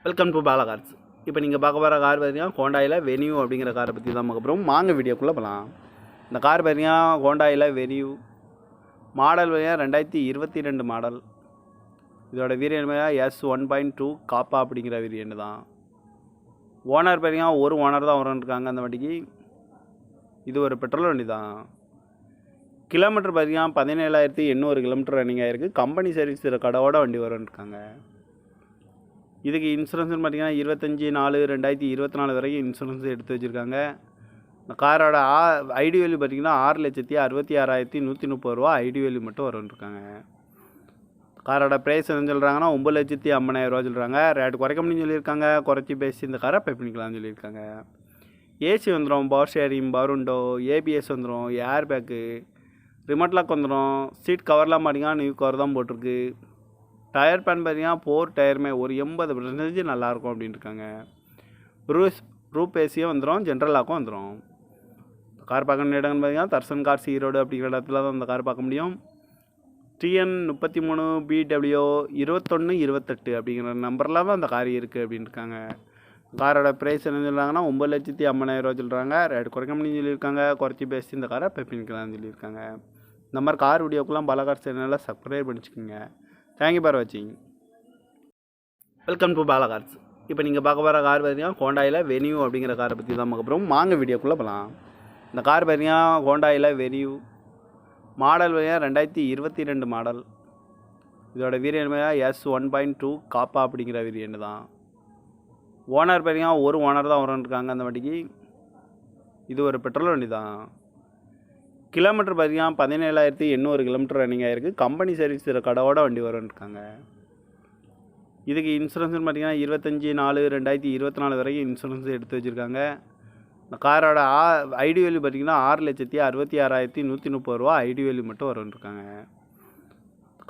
Welcome to Bala cars. இப்போ நீங்கள் பார்க்க போகிற கார் பார்த்தீங்கன்னா ஹோண்டாயில் வெனியூ அப்படிங்கிற காரை பற்றி தான் பார்க்க போகிறோம். வாங்க வீடியோக்குள்ளே போகலாம். இந்த கார் பார்த்தீங்கன்னா ஹோண்டாயில் வெனியூ மாடல் பார்த்தீங்கன்னா 2022 மாடல். இதோட வேரியன்ட் பார்த்தீங்கன்னா S1.2 காப்பா அப்படிங்கிற வேரியன்ட் தான். ஓனர் பார்த்தீங்கன்னா ஒரு ஓனர் தான் வரன்ருக்காங்க அந்த வண்டிக்கு. இது ஒரு பெட்ரோல் வண்டி தான். கிலோமீட்டர் பார்த்தீங்கன்னா 17,800 கிலோமீட்டர் ரன்னிங் ஆகிருக்கு. கம்பெனி சர்வீஸ் கடவோட வண்டி வரன்ருக்காங்க. இதுக்கு இன்சூரன்ஸ்னு பார்த்தீங்கன்னா 25/4/2024 வரைக்கும் இன்சூரன்ஸ் எடுத்து வச்சுருக்காங்க. இந்த காரோட ஐடி வேல்யூ பார்த்தீங்கன்னா 6,66,130 ரூபா ஐடி வேல்யூ மட்டும் வரும்ன்ருக்காங்க. காரோட ப்ரைஸ் என்ன சொல்கிறாங்கன்னா 9,50,000 ரூபா சொல்கிறாங்க. ரேட்டு குறைக்க முடியும்னு சொல்லியிருக்காங்க. குறைச்சி பேசி இந்த காரை பே பண்ணிக்கலாம்னு சொல்லியிருக்காங்க. ஏசி வந்துடும், power sharing, power window, ABS வந்துடும், ஏர் பேக்கு, ரிமோட் லாக் வந்துடும். சீட் கவர்லாம் பார்த்தீங்கன்னா நியூ கவர் தான் போட்டிருக்கு. டயர் பேன் பார்த்தீங்கன்னா 4 டயருமே ஒரு 80% நல்லாயிருக்கும் அப்படின்ட்டு இருக்காங்க. ரூப் ஏசியும் வந்துடும், ஜென்ரல் லாக்கும் வந்துடும். கார் பார்க்கணும் இடம்னு பார்த்தீங்கன்னா தர்சன் கார்ஸ் ஈரோடு அப்படிங்கிற இடத்துல தான் இந்த கார் பார்க்க முடியும். TN33 BW 2128 அப்படிங்கிற நம்பரில் தான் அந்த கார் இருக்குது அப்படின்னு இருக்காங்க. காரோட ப்ரைஸ் என்ன சொல்கிறாங்கன்னா 9,50,000 ரூபா சொல்கிறாங்க. ரேட் குறைக்க முடியும்னு சொல்லியிருக்காங்க. குறைச்சி பேசி இந்த காரை பே பண்ணிக்கலாம்னு சொல்லியிருக்காங்க. இந்த மாதிரி கார் வீடியோக்கெல்லாம் பல கார் சேனலில் சப்ஸ்கிரைப் பண்ணிச்சுக்கோங்க. தேங்க்யூ ஃபார் வாட்சிங். Welcome to Bala cars. இப்போ நீங்கள் பார்க்க போகிற கார் பார்த்தீங்கன்னா ஹோண்டாயில் வெனியூ அப்படிங்கிற காரை பற்றி தான் பார்க்க போகிறோம். வாங்க வீடியோக்குள்ளே போகலாம். இந்த கார் பார்த்தீங்கன்னா ஹோண்டாயில் வெனியூ மாடல் பார்த்தீங்கன்னா 2022 மாடல். இதோட வேரியன்ட் பார்த்தீங்கன்னா S1.2 காப்பா அப்படிங்கிற வேரியன்ட் தான். ஓனர் பார்த்தீங்கன்னா ஒரு ஓனர் தான் வரன்ருக்காங்க அந்த வண்டிக்கு. இது ஒரு பெட்ரோல் வண்டி தான். கிலோமீட்டர் பார்த்தீங்கன்னா 17,800 கிலோமீட்டர் ரன்னிங் ஆகிருக்கு. கம்பெனி சர்வீஸ் கடவோட வண்டி வரும்ன்ருக்காங்க. இதுக்கு இன்சூரன்ஸ்னு பார்த்தீங்கன்னா 25/4/2024 வரைக்கும் இன்சூரன்ஸ் எடுத்து வச்சுருக்காங்க. இந்த காரோட ஐடி வேல்யூ பார்த்தீங்கன்னா 6,66,130 ரூபா ஐடி வேல்யூ மட்டும் வரும்ன்ருக்காங்க.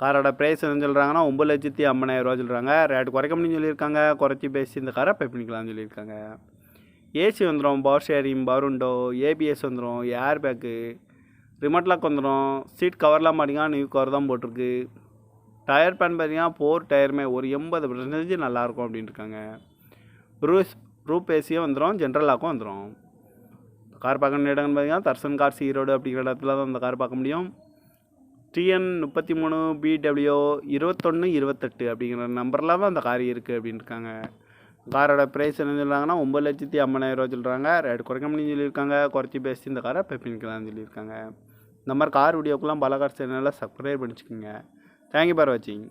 காரோட ப்ரைஸ் என்ன சொல்கிறாங்கன்னா 9,50,000 ரூபா சொல்கிறாங்க. ரேட்டு குறைக்க முடியும்னு சொல்லியிருக்காங்க. குறைச்சி பேசி இந்த காரை பே பண்ணிக்கலாம்னு சொல்லியிருக்காங்க. ஏசி வந்துடும், power sharing, power window, ABS வந்துடும், ஏர் பேக்கு, ரிமோட் லாக் வந்துடும். சீட் கவர்லாம் பார்த்தீங்கன்னா நியூ கவர் தான் போட்டிருக்கு. டயர் பேன் பார்த்தீங்கன்னா 4 டயருமே ஒரு 80% நல்லாயிருக்கும் அப்படின்ட்டு இருக்காங்க. ரூப் ஏசியும் வந்துடும், ஜென்ரல் லாக்கும் வந்துடும். கார் பார்க்கணும் இடம்னு பார்த்தீங்கன்னா தர்சன் கார்ஸ் ஈரோடு அப்படிங்கிற இடத்துல தான் இந்த கார் பார்க்க முடியும். TN33 BW 2128 அப்படிங்கிற நம்பரில் தான் அந்த கார் இருக்குது அப்படின்னு இருக்காங்க. காரோட ப்ரைஸ் என்ன சொல்கிறாங்கன்னா 9,50,000 ரூபா சொல்கிறாங்க. ரேட் குறைக்க முடியும்னு சொல்லியிருக்காங்க. குறைச்சி பேசி இந்த காரை பே பண்ணிக்கலாம்னு சொல்லியிருக்காங்க. இந்த மாதிரி கார் வீடியோக்கெல்லாம் பல கார் சேனலில் சப்ஸ்கிரைப் பண்ணிச்சுக்கோங்க. தேங்க்யூ ஃபார் வாட்சிங்.